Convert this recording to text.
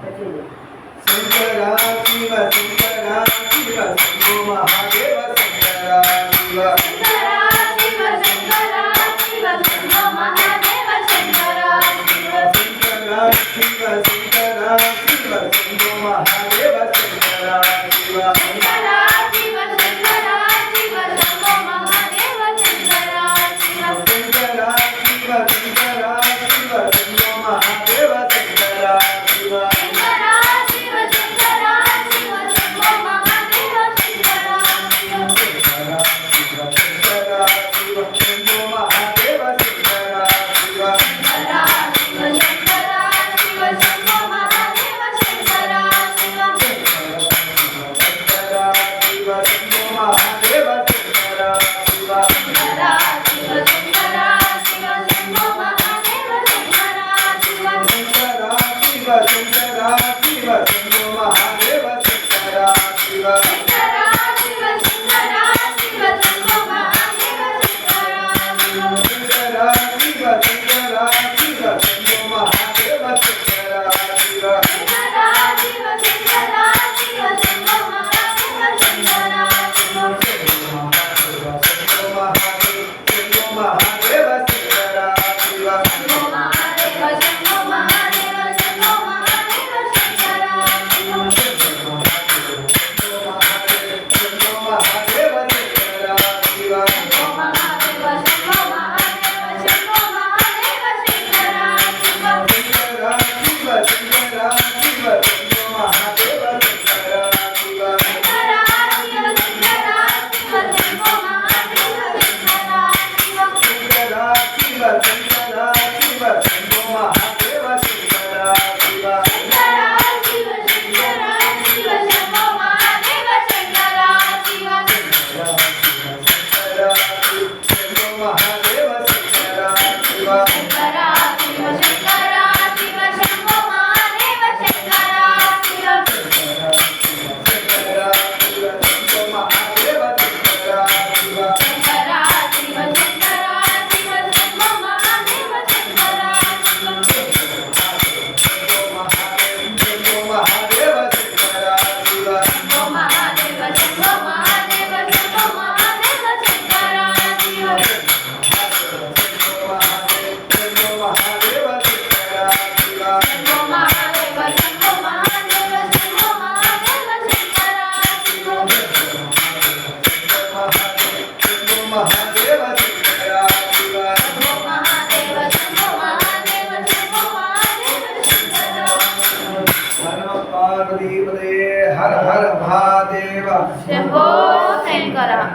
शंकरा शिव शंकरा शिव शंभो महादेव शंकरा शिव शंकरा शिव शंकरा शिव शंभो महादेव शंकरा शंकरा शिव शंकरा शिव शंभो महादेव शंकरा शिव शंकरा शिव शंकरा शिव शंभो महादेव शंकरा शंकरा शिव शंकरा शिव शंभो महादेव शंकरा शिव शंकरा शिव शंकरा शिव शंभो महादेव शंकरा शंकरा शिव शंकरा शिव शंभो महादेव शंकरा शिव शंकरा शिव शंकरा शिव शंभो महादेव शंकरा शंकरा शिव शंभो महादेव शंकरा शिव शंकरा शिव शंकरा शिव शंभो महादेव शंकरा शंकरा शिव शंकरा शिव शंभो महादेव शंकरा शिव शंकरा शिव शंकरा शिव शंभो महादेव शंकरा शंकरा शिव शंकरा शिव शंभो महादेव शंकरा शिव शंकरा शिव शंकरा शिव शंभो महादेव शंकरा शंभो महादेव शंकरा शिव शंभो महादेव शंभो महादेव शंभो महादेव शंकरा शंभो महादेव शंकरा शिव शंभो महादेव शंभो महादेव शंभो महादेव शंकरा शंकरा शिव शंकरा शिव शंभो महादेव शंकरा शिव शंकरा शिव शंकरा शिव शंभो महादेव शंकरा शंकरा शिव शंकरा शिव शंभो महादेव शंकरा शिव शंकरा शिव शंकरा शिव शंभो महादेव शंकरा शंकरा शिव शंभो महादेव शंकरा शिव शंकरा शिव शंकरा शिव शंभो महादेव शंकरा शंकरा शिव शंभो महादेव शंकरा शिव शंकरा शिव शंकरा शिव शंभो महादेव शंकरा शंभो महादेव शंकरा शिव शंभो महादेव शंभो महादेव शंभो महादेव शंकरा शंभो महादेव शंकरा शिव शंभो महादेव शंभो महादेव शंभो महादेव शंकरा शंभो महादेव शंकरा शिव शंभो महादेव शंभो महादेव शंभो महादेव शंकरा हर पार्वती पदे हर हर महादेव शंभो शंकरा